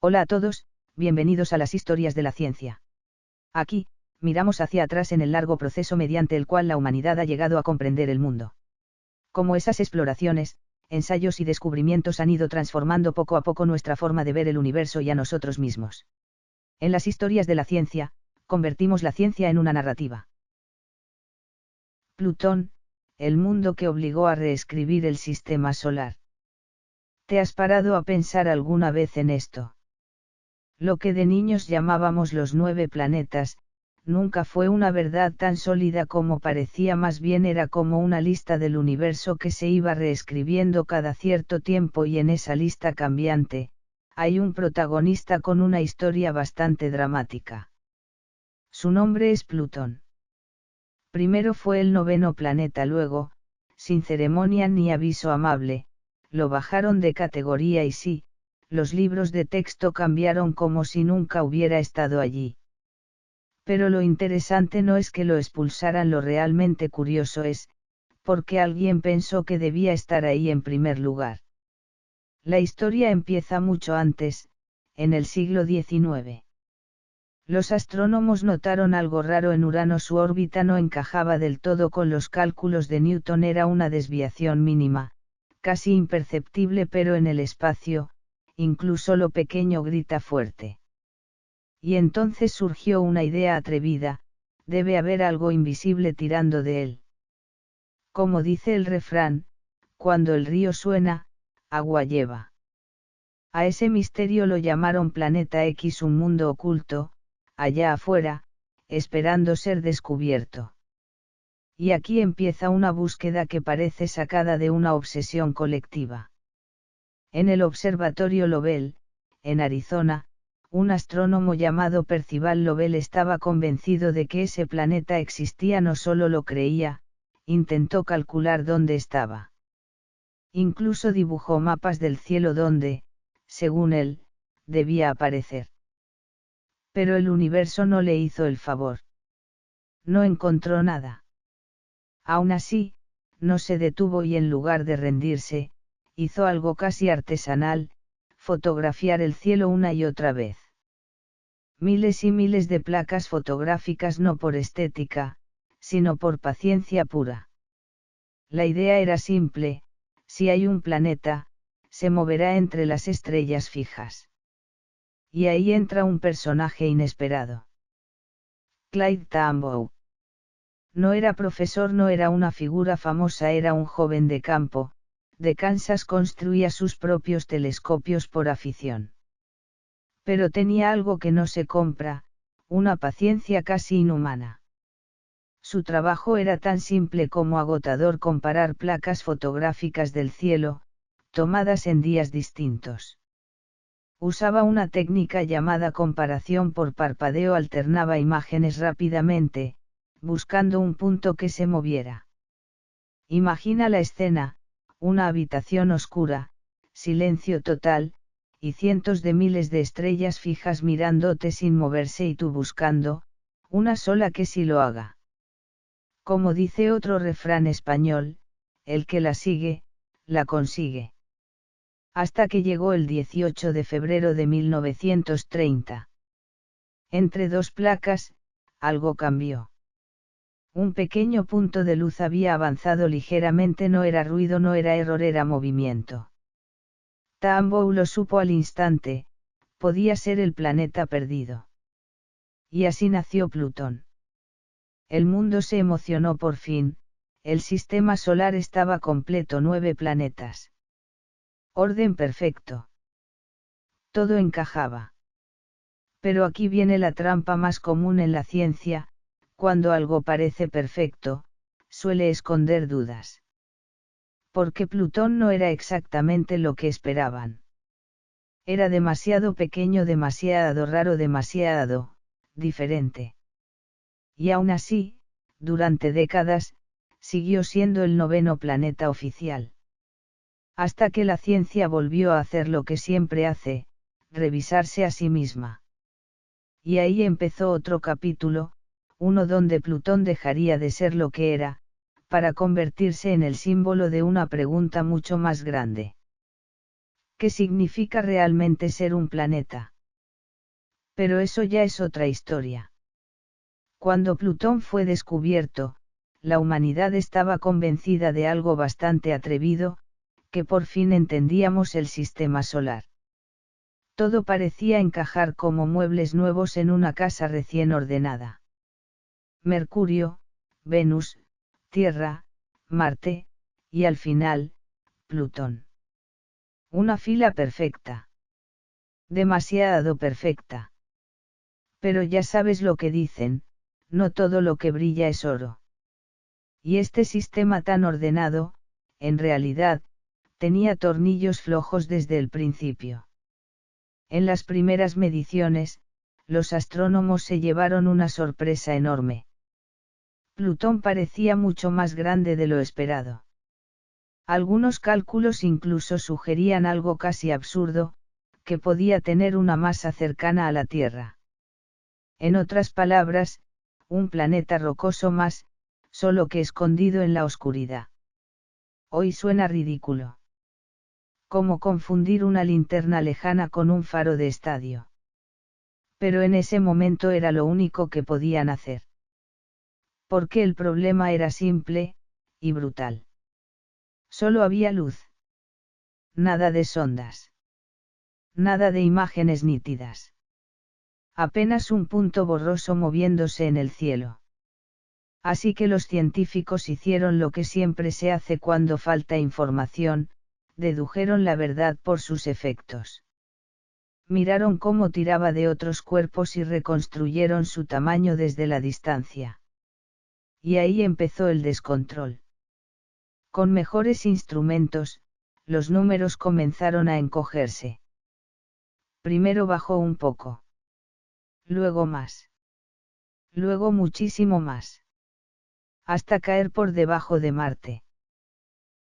Hola a todos, bienvenidos a las historias de la ciencia. Aquí, miramos hacia atrás en el largo proceso mediante el cual la humanidad ha llegado a comprender el mundo. Cómo esas exploraciones, ensayos y descubrimientos han ido transformando poco a poco nuestra forma de ver el universo y a nosotros mismos. En las historias de la ciencia, convertimos la ciencia en una narrativa. Plutón, el mundo que obligó a reescribir el sistema solar. ¿Te has parado a pensar alguna vez en esto? Lo que de niños llamábamos los 9 planetas, nunca fue una verdad tan sólida como parecía, más bien era como una lista del universo que se iba reescribiendo cada cierto tiempo, y en esa lista cambiante, hay un protagonista con una historia bastante dramática. Su nombre es Plutón. Primero fue el 9º planeta, luego, sin ceremonia ni aviso amable, lo bajaron de categoría y sí, los libros de texto cambiaron como si nunca hubiera estado allí. Pero lo interesante no es que lo expulsaran, lo realmente curioso es, porque alguien pensó que debía estar ahí en primer lugar. La historia empieza mucho antes, en el siglo XIX. Los astrónomos notaron algo raro en Urano, su órbita no encajaba del todo con los cálculos de Newton, era una desviación mínima, casi imperceptible, pero en el espacio, incluso lo pequeño grita fuerte. Y entonces surgió una idea atrevida: debe haber algo invisible tirando de él. Como dice el refrán, cuando el río suena, agua lleva. A ese misterio lo llamaron Planeta X, un mundo oculto, allá afuera, esperando ser descubierto. Y aquí empieza una búsqueda que parece sacada de una obsesión colectiva. En el Observatorio Lowell, en Arizona, un astrónomo llamado Percival Lowell estaba convencido de que ese planeta existía, no solo lo creía, intentó calcular dónde estaba. Incluso dibujó mapas del cielo donde, según él, debía aparecer. Pero el universo no le hizo el favor. No encontró nada. Aún así, no se detuvo y en lugar de rendirse, hizo algo casi artesanal: fotografiar el cielo una y otra vez. Miles y miles de placas fotográficas, no por estética, sino por paciencia pura. La idea era simple: si hay un planeta, se moverá entre las estrellas fijas. Y ahí entra un personaje inesperado. Clyde Tombaugh. No era profesor, no era una figura famosa, era un joven de campo, de Kansas, construía sus propios telescopios por afición. Pero tenía algo que no se compra: una paciencia casi inhumana. Su trabajo era tan simple como agotador: comparar placas fotográficas del cielo, tomadas en días distintos. Usaba una técnica llamada comparación por parpadeo, alternaba imágenes rápidamente, buscando un punto que se moviera. Imagina la escena: una habitación oscura, silencio total, y cientos de miles de estrellas fijas mirándote sin moverse, y tú buscando, una sola que sí lo haga. Como dice otro refrán español, el que la sigue, la consigue. Hasta que llegó el 18 de febrero de 1930. Entre dos placas, algo cambió. Un pequeño punto de luz había avanzado ligeramente, no era ruido, no era error, era movimiento. Tombaugh lo supo al instante: podía ser el planeta perdido. Y así nació Plutón. El mundo se emocionó por fin: el sistema solar estaba completo, 9 planetas. Orden perfecto. Todo encajaba. Pero aquí viene la trampa más común en la ciencia: cuando algo parece perfecto, suele esconder dudas. Porque Plutón no era exactamente lo que esperaban. Era demasiado pequeño, demasiado raro, demasiado diferente. Y aún así, durante décadas, siguió siendo el 9º planeta oficial. Hasta que la ciencia volvió a hacer lo que siempre hace: revisarse a sí misma. Y ahí empezó otro capítulo, uno donde Plutón dejaría de ser lo que era, para convertirse en el símbolo de una pregunta mucho más grande. ¿Qué significa realmente ser un planeta? Pero eso ya es otra historia. Cuando Plutón fue descubierto, la humanidad estaba convencida de algo bastante atrevido, que por fin entendíamos el sistema solar. Todo parecía encajar como muebles nuevos en una casa recién ordenada. Mercurio, Venus, Tierra, Marte, y al final, Plutón. Una fila perfecta. Demasiado perfecta. Pero ya sabes lo que dicen, no todo lo que brilla es oro. Y este sistema tan ordenado, en realidad, tenía tornillos flojos desde el principio. En las primeras mediciones, los astrónomos se llevaron una sorpresa enorme. Plutón parecía mucho más grande de lo esperado. Algunos cálculos incluso sugerían algo casi absurdo, que podía tener una masa cercana a la Tierra. En otras palabras, un planeta rocoso más, solo que escondido en la oscuridad. Hoy suena ridículo. Como confundir una linterna lejana con un faro de estadio. Pero en ese momento era lo único que podían hacer. Porque el problema era simple, y brutal. Solo había luz. Nada de sondas. Nada de imágenes nítidas. Apenas un punto borroso moviéndose en el cielo. Así que los científicos hicieron lo que siempre se hace cuando falta información, dedujeron la verdad por sus efectos. Miraron cómo tiraba de otros cuerpos y reconstruyeron su tamaño desde la distancia. Y ahí empezó el descontrol. Con mejores instrumentos, los números comenzaron a encogerse. Primero bajó un poco. Luego más. Luego muchísimo más. Hasta caer por debajo de Marte.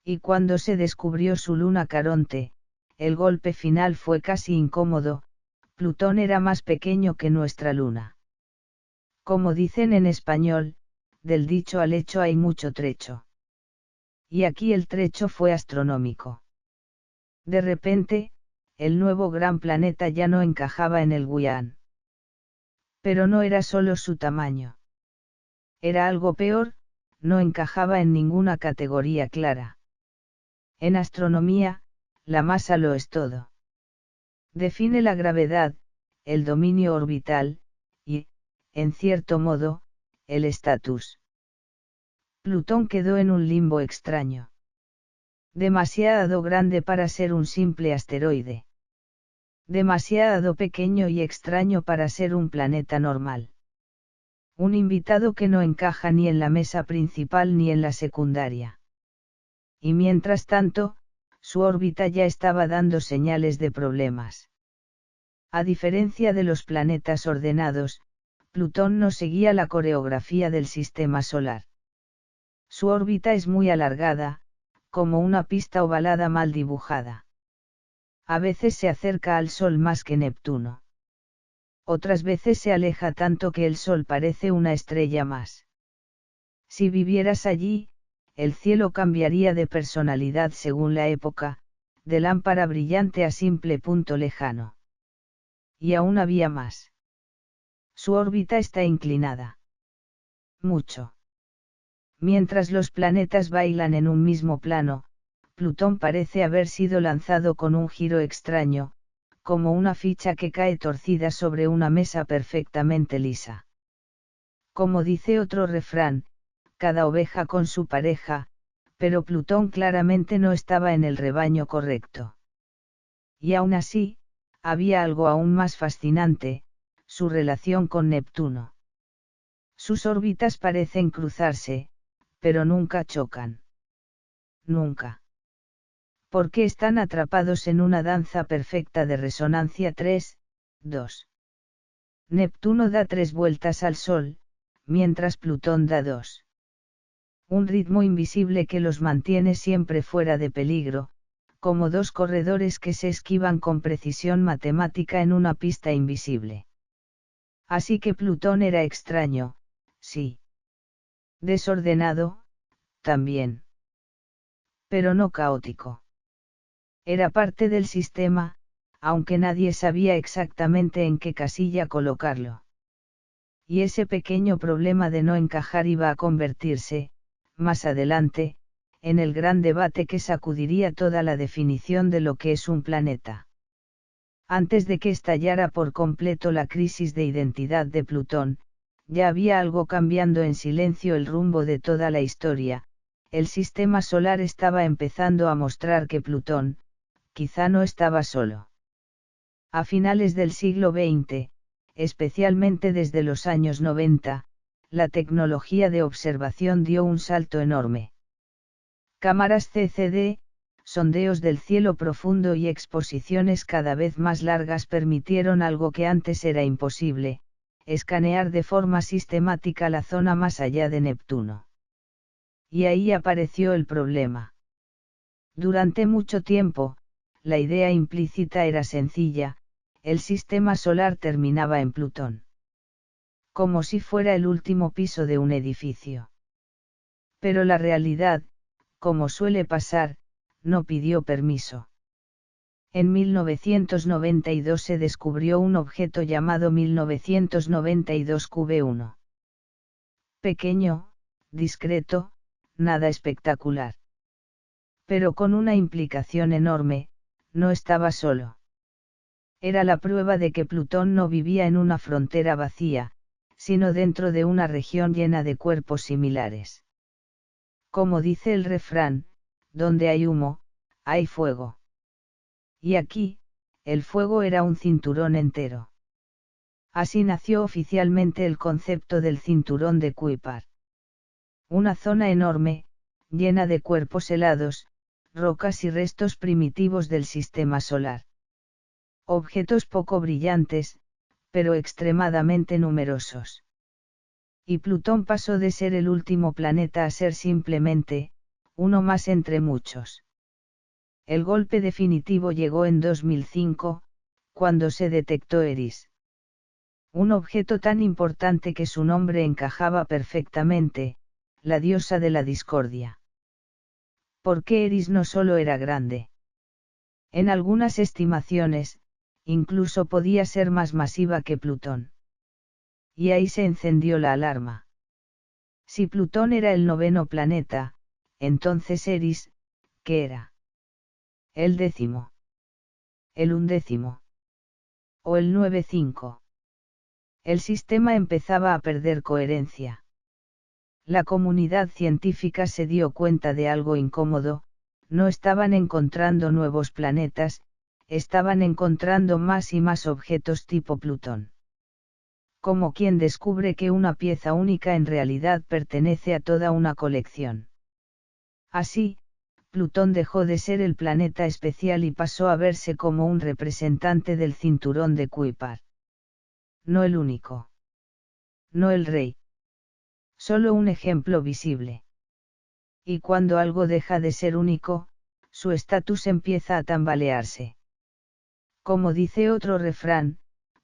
Y cuando se descubrió su luna Caronte, el golpe final fue casi incómodo. Plutón era más pequeño que nuestra luna. Como dicen en español, del dicho al hecho hay mucho trecho. Y aquí el trecho fue astronómico. De repente, el nuevo gran planeta ya no encajaba en el Guián. Pero no era solo su tamaño. Era algo peor, no encajaba en ninguna categoría clara. En astronomía, la masa lo es todo. Define la gravedad, el dominio orbital, y, en cierto modo, el estatus. Plutón quedó en un limbo extraño. Demasiado grande para ser un simple asteroide. Demasiado pequeño y extraño para ser un planeta normal. Un invitado que no encaja ni en la mesa principal ni en la secundaria. Y mientras tanto, su órbita ya estaba dando señales de problemas. A diferencia de los planetas ordenados, Plutón no seguía la coreografía del sistema solar. Su órbita es muy alargada, como una pista ovalada mal dibujada. A veces se acerca al Sol más que Neptuno. Otras veces se aleja tanto que el Sol parece una estrella más. Si vivieras allí, el cielo cambiaría de personalidad según la época, de lámpara brillante a simple punto lejano. Y aún había más. Su órbita está inclinada. Mucho. Mientras los planetas bailan en un mismo plano, Plutón parece haber sido lanzado con un giro extraño, como una ficha que cae torcida sobre una mesa perfectamente lisa. Como dice otro refrán, cada oveja con su pareja, pero Plutón claramente no estaba en el rebaño correcto. Y aún así, había algo aún más fascinante, su relación con Neptuno. Sus órbitas parecen cruzarse, pero nunca chocan. Nunca. Porque están atrapados en una danza perfecta de resonancia 3, 2. Neptuno da 3 vueltas al Sol, mientras Plutón da 2. Un ritmo invisible que los mantiene siempre fuera de peligro, como dos corredores que se esquivan con precisión matemática en una pista invisible. Así que Plutón era extraño, sí. Desordenado, también. Pero no caótico. Era parte del sistema, aunque nadie sabía exactamente en qué casilla colocarlo. Y ese pequeño problema de no encajar iba a convertirse, más adelante, en el gran debate que sacudiría toda la definición de lo que es un planeta. Antes de que estallara por completo la crisis de identidad de Plutón, ya había algo cambiando en silencio el rumbo de toda la historia. El sistema solar estaba empezando a mostrar que Plutón, quizá no estaba solo. A finales del siglo XX, especialmente desde los años 90, la tecnología de observación dio un salto enorme. Cámaras CCD, sondeos del cielo profundo y exposiciones cada vez más largas permitieron algo que antes era imposible: escanear de forma sistemática la zona más allá de Neptuno. Y ahí apareció el problema. Durante mucho tiempo, la idea implícita era sencilla: el sistema solar terminaba en Plutón. Como si fuera el último piso de un edificio. Pero la realidad, como suele pasar, no pidió permiso. En 1992 se descubrió un objeto llamado 1992 QB1. Pequeño, discreto, nada espectacular. Pero con una implicación enorme: no estaba solo. Era la prueba de que Plutón no vivía en una frontera vacía, sino dentro de una región llena de cuerpos similares. Como dice el refrán, donde hay humo, hay fuego. Y aquí, el fuego era un cinturón entero. Así nació oficialmente el concepto del cinturón de Kuiper. Una zona enorme, llena de cuerpos helados, rocas y restos primitivos del sistema solar. Objetos poco brillantes, pero extremadamente numerosos. Y Plutón pasó de ser el último planeta a ser simplemente, uno más entre muchos. El golpe definitivo llegó en 2005, cuando se detectó Eris. Un objeto tan importante que su nombre encajaba perfectamente: la diosa de la discordia. Porque Eris no solo era grande. En algunas estimaciones, incluso podía ser más masiva que Plutón. Y ahí se encendió la alarma. Si Plutón era el 9º planeta, entonces Eris, ¿qué era? ¿El 10º? ¿El 11º? ¿O el 9,5? El sistema empezaba a perder coherencia. La comunidad científica se dio cuenta de algo incómodo: no estaban encontrando nuevos planetas, estaban encontrando más y más objetos tipo Plutón. Como quien descubre que una pieza única en realidad pertenece a toda una colección. Así, Plutón dejó de ser el planeta especial y pasó a verse como un representante del cinturón de Kuiper. No el único. No el rey. Solo un ejemplo visible. Y cuando algo deja de ser único, su estatus empieza a tambalearse. Como dice otro refrán,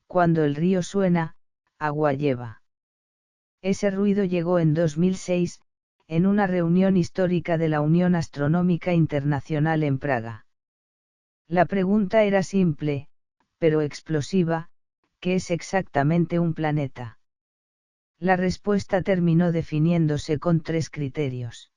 cuando el río suena, agua lleva. Ese ruido llegó en 2006, en una reunión histórica de la Unión Astronómica Internacional en Praga. La pregunta era simple, pero explosiva: ¿qué es exactamente un planeta? La respuesta terminó definiéndose con 3 criterios.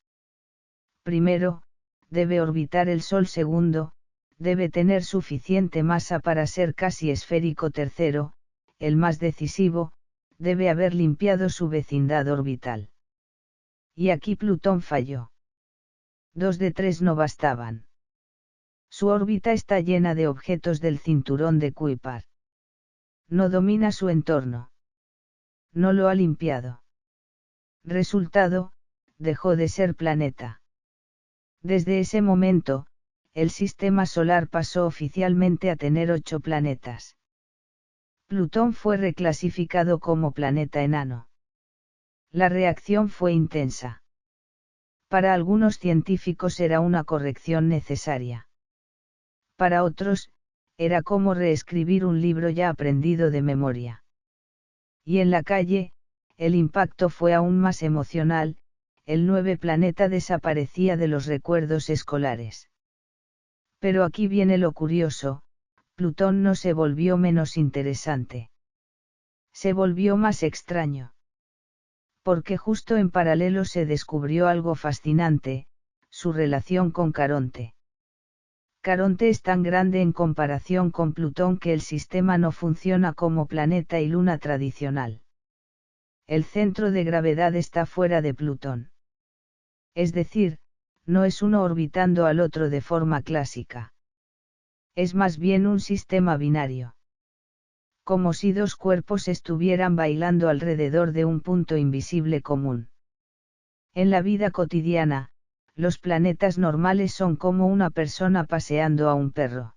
Primero, debe orbitar el Sol. Segundo, debe tener suficiente masa para ser casi esférico. Tercero, el más decisivo, debe haber limpiado su vecindad orbital. Y aquí Plutón falló. 2 de 3 no bastaban. Su órbita está llena de objetos del cinturón de Kuiper. No domina su entorno. No lo ha limpiado. Resultado: dejó de ser planeta. Desde ese momento, el sistema solar pasó oficialmente a tener 8 planetas. Plutón fue reclasificado como planeta enano. La reacción fue intensa. Para algunos científicos era una corrección necesaria. Para otros, era como reescribir un libro ya aprendido de memoria. Y en la calle, el impacto fue aún más emocional: el 9 planeta desaparecía de los recuerdos escolares. Pero aquí viene lo curioso: Plutón no se volvió menos interesante. Se volvió más extraño. Porque justo en paralelo se descubrió algo fascinante, su relación con Caronte. Caronte es tan grande en comparación con Plutón que el sistema no funciona como planeta y luna tradicional. El centro de gravedad está fuera de Plutón. Es decir, no es uno orbitando al otro de forma clásica. Es más bien un sistema binario. Como si dos cuerpos estuvieran bailando alrededor de un punto invisible común. En la vida cotidiana, los planetas normales son como una persona paseando a un perro.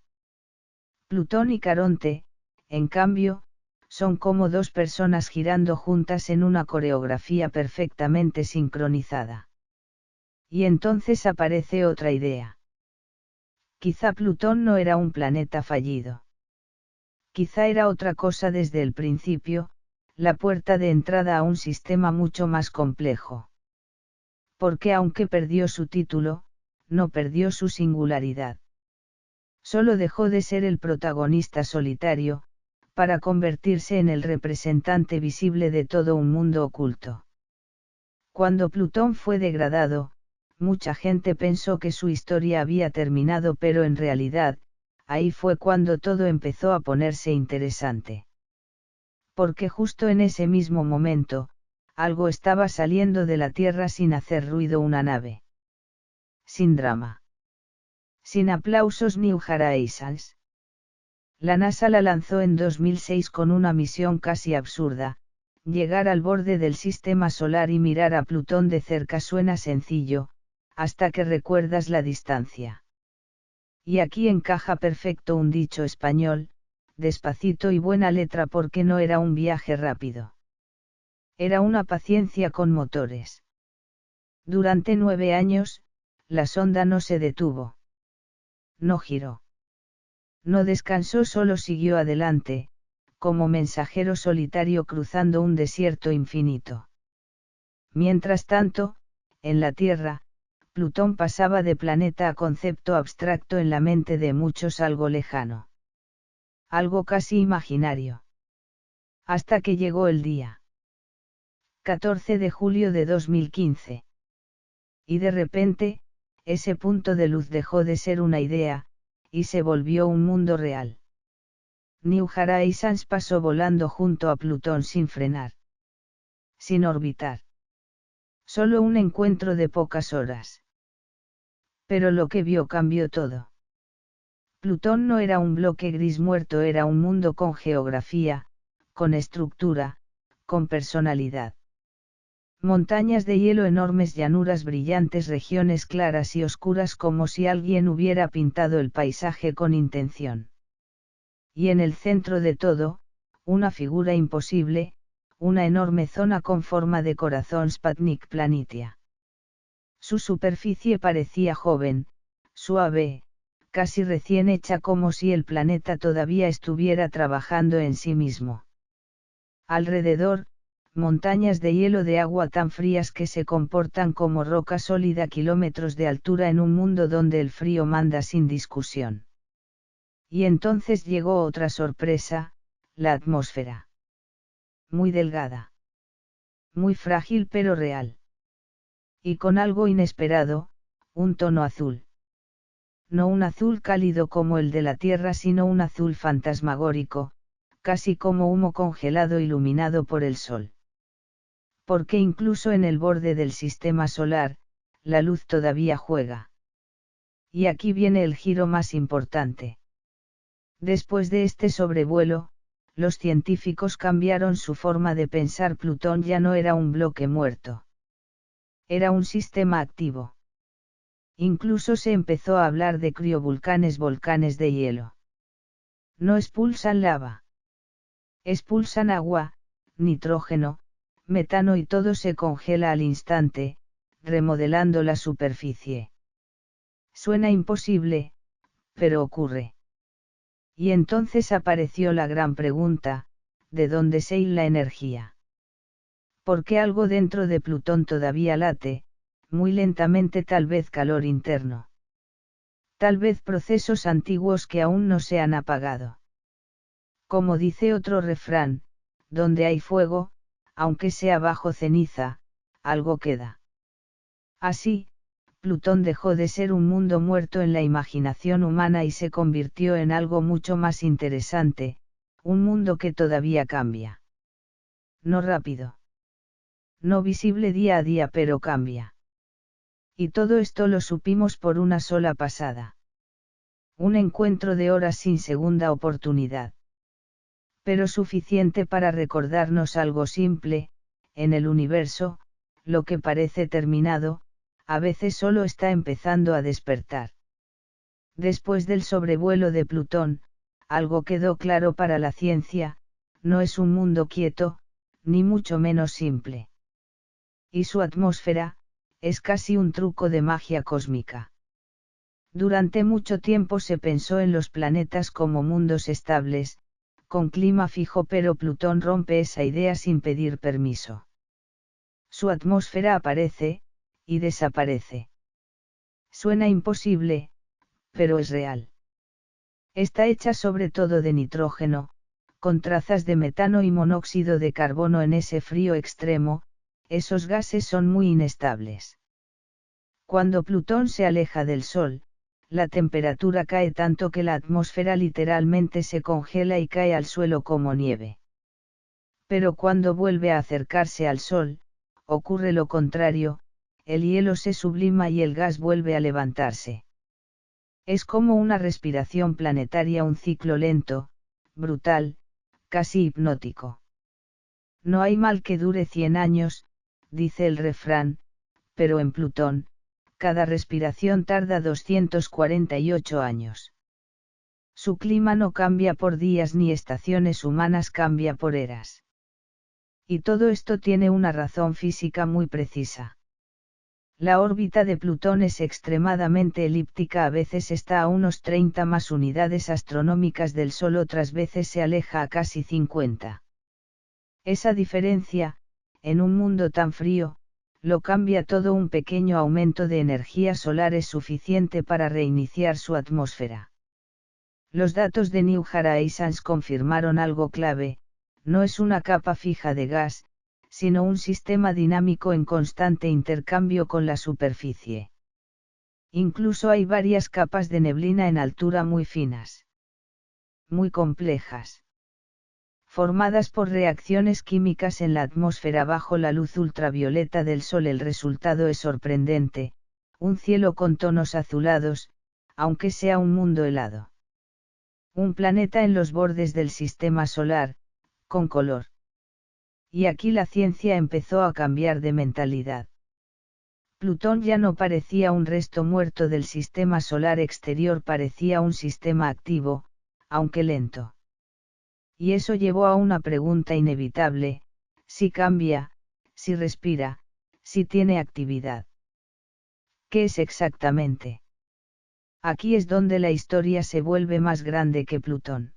Plutón y Caronte, en cambio, son como dos personas girando juntas en una coreografía perfectamente sincronizada. Y entonces aparece otra idea. Quizá Plutón no era un planeta fallido. Quizá era otra cosa desde el principio, la puerta de entrada a un sistema mucho más complejo. Porque aunque perdió su título, no perdió su singularidad. Solo dejó de ser el protagonista solitario, para convertirse en el representante visible de todo un mundo oculto. Cuando Plutón fue degradado, mucha gente pensó que su historia había terminado, pero en realidad, ahí fue cuando todo empezó a ponerse interesante. Porque justo en ese mismo momento, algo estaba saliendo de la Tierra sin hacer ruido, una nave. Sin drama. Sin aplausos ni ujaraísans. La NASA la lanzó en 2006 con una misión casi absurda: llegar al borde del sistema solar y mirar a Plutón de cerca. Suena sencillo, hasta que recuerdas la distancia. Y aquí encaja perfecto un dicho español: despacito y buena letra, porque no era un viaje rápido. Era una paciencia con motores. Durante 9 años, la sonda no se detuvo. No giró. No descansó, solo siguió adelante, como mensajero solitario cruzando un desierto infinito. Mientras tanto, en la Tierra, Plutón pasaba de planeta a concepto abstracto en la mente de muchos, algo lejano. Algo casi imaginario. Hasta que llegó el día. 14 de julio de 2015. Y de repente, ese punto de luz dejó de ser una idea, y se volvió un mundo real. New Horizons pasó volando junto a Plutón sin frenar. Sin orbitar. Solo un encuentro de pocas horas. Pero lo que vio cambió todo. Plutón no era un bloque gris muerto, era un mundo con geografía, con estructura, con personalidad. Montañas de hielo, enormes llanuras brillantes, regiones claras y oscuras, como si alguien hubiera pintado el paisaje con intención. Y en el centro de todo, una figura imposible, una enorme zona con forma de corazón, Sputnik Planitia. Su superficie parecía joven, suave, casi recién hecha, como si el planeta todavía estuviera trabajando en sí mismo. Alrededor, montañas de hielo de agua tan frías que se comportan como roca sólida, kilómetros de altura en un mundo donde el frío manda sin discusión. Y entonces llegó otra sorpresa: la atmósfera. Muy delgada. Muy frágil pero real. Y con algo inesperado, un tono azul. No un azul cálido como el de la Tierra, sino un azul fantasmagórico, casi como humo congelado iluminado por el sol. Porque incluso en el borde del sistema solar, la luz todavía juega. Y aquí viene el giro más importante. Después de este sobrevuelo, los científicos cambiaron su forma de pensar. Plutón ya no era un bloque muerto. Era un sistema activo. Incluso se empezó a hablar de criovolcanes, volcanes de hielo. No expulsan lava. Expulsan agua, nitrógeno, metano, y todo se congela al instante, remodelando la superficie. Suena imposible, pero ocurre. Y entonces apareció la gran pregunta: ¿de dónde sale la energía? Porque algo dentro de Plutón todavía late, muy lentamente, tal vez calor interno. Tal vez procesos antiguos que aún no se han apagado. Como dice otro refrán, donde hay fuego, aunque sea bajo ceniza, algo queda. Así, Plutón dejó de ser un mundo muerto en la imaginación humana y se convirtió en algo mucho más interesante, un mundo que todavía cambia. No rápido. No visible día a día, pero cambia. Y todo esto lo supimos por una sola pasada. Un encuentro de horas sin segunda oportunidad. Pero suficiente para recordarnos algo simple: en el universo, lo que parece terminado, a veces solo está empezando a despertar. Después del sobrevuelo de Plutón, algo quedó claro para la ciencia: no es un mundo quieto, ni mucho menos simple. Y su atmósfera, es casi un truco de magia cósmica. Durante mucho tiempo se pensó en los planetas como mundos estables, con clima fijo, pero Plutón rompe esa idea sin pedir permiso. Su atmósfera aparece, y desaparece. Suena imposible, pero es real. Está hecha sobre todo de nitrógeno, con trazas de metano y monóxido de carbono en ese frío extremo. Esos gases son muy inestables. Cuando Plutón se aleja del Sol, la temperatura cae tanto que la atmósfera literalmente se congela y cae al suelo como nieve. Pero cuando vuelve a acercarse al Sol, ocurre lo contrario: el hielo se sublima y el gas vuelve a levantarse. Es como una respiración planetaria, un ciclo lento, brutal, casi hipnótico. No hay mal que dure 100 años, dice el refrán, pero en Plutón, cada respiración tarda 248 años. Su clima no cambia por días ni estaciones humanas, cambia por eras. Y todo esto tiene una razón física muy precisa. La órbita de Plutón es extremadamente elíptica, a veces está a unos 30 más unidades astronómicas del Sol, otras veces se aleja a casi 50. Esa diferencia, en un mundo tan frío, lo cambia todo. Un pequeño aumento de energía solar es suficiente para reiniciar su atmósfera. Los datos de New Horizons confirmaron algo clave: no es una capa fija de gas, sino un sistema dinámico en constante intercambio con la superficie. Incluso hay varias capas de neblina en altura muy finas. Muy complejas. Formadas por reacciones químicas en la atmósfera bajo la luz ultravioleta del Sol. El resultado es sorprendente: un cielo con tonos azulados, aunque sea un mundo helado. Un planeta en los bordes del sistema solar, con color. Y aquí la ciencia empezó a cambiar de mentalidad. Plutón ya no parecía un resto muerto del sistema solar exterior, parecía un sistema activo, aunque lento. Y eso llevó a una pregunta inevitable: si cambia, si respira, si tiene actividad. ¿Qué es exactamente? Aquí es donde la historia se vuelve más grande que Plutón.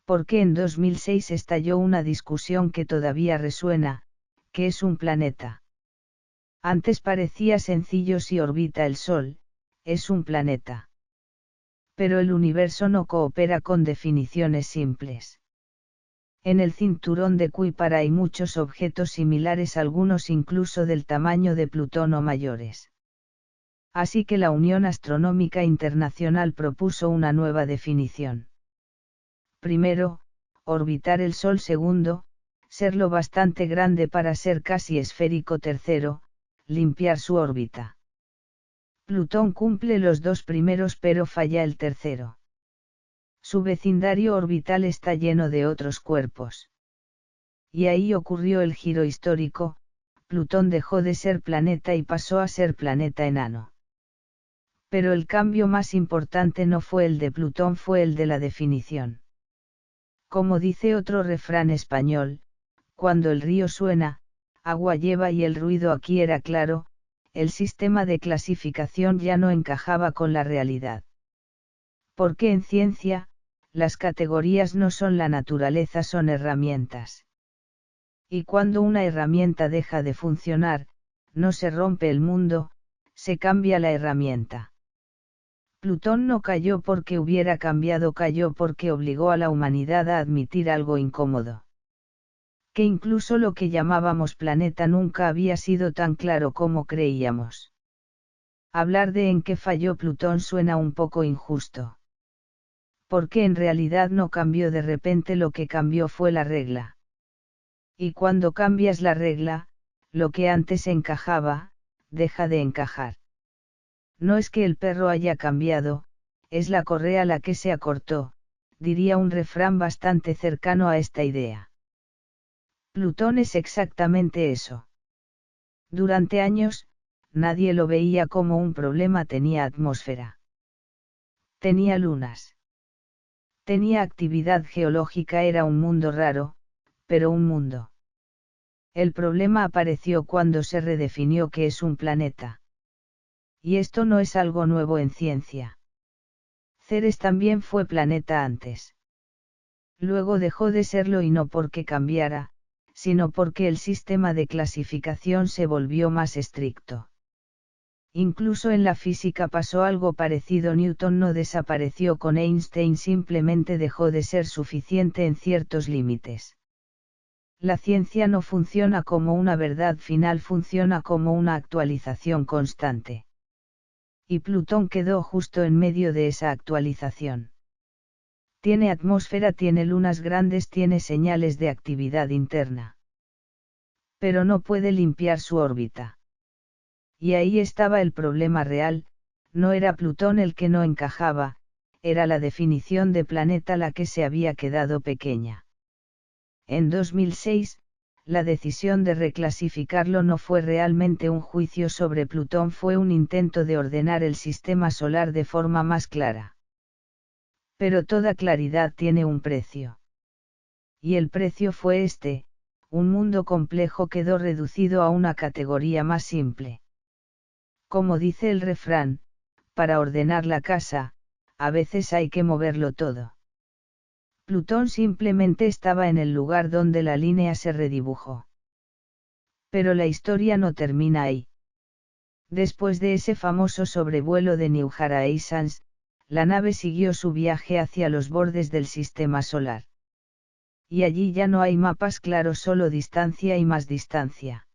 Porque en 2006 estalló una discusión que todavía resuena: ¿qué es un planeta? Antes parecía sencillo: si orbita el Sol, es un planeta. Pero el universo no coopera con definiciones simples. En el cinturón de Kuiper hay muchos objetos similares, algunos incluso del tamaño de Plutón o mayores. Así que la Unión Astronómica Internacional propuso una nueva definición. Primero, orbitar el Sol. Segundo, ser lo bastante grande para ser casi esférico. Tercero, limpiar su órbita. Plutón cumple los dos primeros, pero falla el tercero. Su vecindario orbital está lleno de otros cuerpos. Y ahí ocurrió el giro histórico: Plutón dejó de ser planeta y pasó a ser planeta enano. Pero el cambio más importante no fue el de Plutón, fue el de la definición. Como dice otro refrán español: cuando el río suena, agua lleva. Y el ruido aquí era claro: el sistema de clasificación ya no encajaba con la realidad. Porque en ciencia, las categorías no son la naturaleza, son herramientas. Y cuando una herramienta deja de funcionar, no se rompe el mundo, se cambia la herramienta. Plutón no cayó porque hubiera cambiado, cayó porque obligó a la humanidad a admitir algo incómodo. Que incluso lo que llamábamos planeta nunca había sido tan claro como creíamos. Hablar de en qué falló Plutón suena un poco injusto. Porque en realidad no cambió de repente, lo que cambió fue la regla. Y cuando cambias la regla, lo que antes encajaba, deja de encajar. No es que el perro haya cambiado, es la correa la que se acortó, diría un refrán bastante cercano a esta idea. Plutón es exactamente eso. Durante años, nadie lo veía como un problema, tenía atmósfera. Tenía lunas. Tenía actividad geológica, era un mundo raro, pero un mundo. El problema apareció cuando se redefinió qué es un planeta. Y esto no es algo nuevo en ciencia. Ceres también fue planeta antes. Luego dejó de serlo, y no porque cambiara, sino porque el sistema de clasificación se volvió más estricto. Incluso en la física pasó algo parecido. Newton no desapareció con Einstein, simplemente dejó de ser suficiente en ciertos límites. La ciencia no funciona como una verdad final, funciona como una actualización constante. Y Plutón quedó justo en medio de esa actualización. Tiene atmósfera, tiene lunas grandes, tiene señales de actividad interna. Pero no puede limpiar su órbita. Y ahí estaba el problema real, no era Plutón el que no encajaba, era la definición de planeta la que se había quedado pequeña. En 2006, la decisión de reclasificarlo no fue realmente un juicio sobre Plutón, fue un intento de ordenar el sistema solar de forma más clara. Pero toda claridad tiene un precio. Y el precio fue este: un mundo complejo quedó reducido a una categoría más simple. Como dice el refrán, para ordenar la casa, a veces hay que moverlo todo. Plutón simplemente estaba en el lugar donde la línea se redibujó. Pero la historia no termina ahí. Después de ese famoso sobrevuelo de New Horizons, la nave siguió su viaje hacia los bordes del sistema solar. Y allí ya no hay mapas claros, solo distancia y más distancia.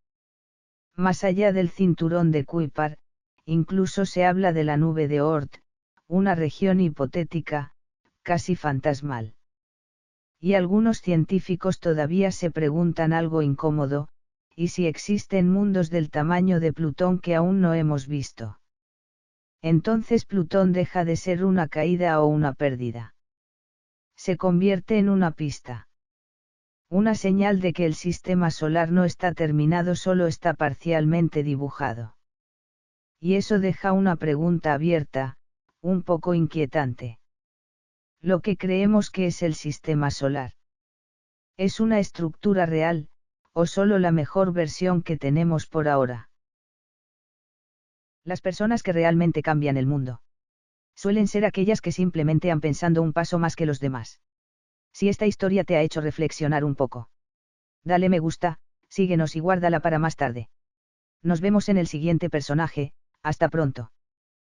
Más allá del cinturón de Kuiper, incluso se habla de la nube de Oort, una región hipotética, casi fantasmal. Y algunos científicos todavía se preguntan algo incómodo: ¿y si existen mundos del tamaño de Plutón que aún no hemos visto? Entonces Plutón deja de ser una caída o una pérdida. Se convierte en una pista. Una señal de que el sistema solar no está terminado, solo está parcialmente dibujado. Y eso deja una pregunta abierta, un poco inquietante. ¿Lo que creemos que es el sistema solar es una estructura real, o solo la mejor versión que tenemos por ahora? Las personas que realmente cambian el mundo suelen ser aquellas que simplemente han pensado un paso más que los demás. Si esta historia te ha hecho reflexionar un poco, dale me gusta, síguenos y guárdala para más tarde. Nos vemos en el siguiente personaje. Hasta pronto.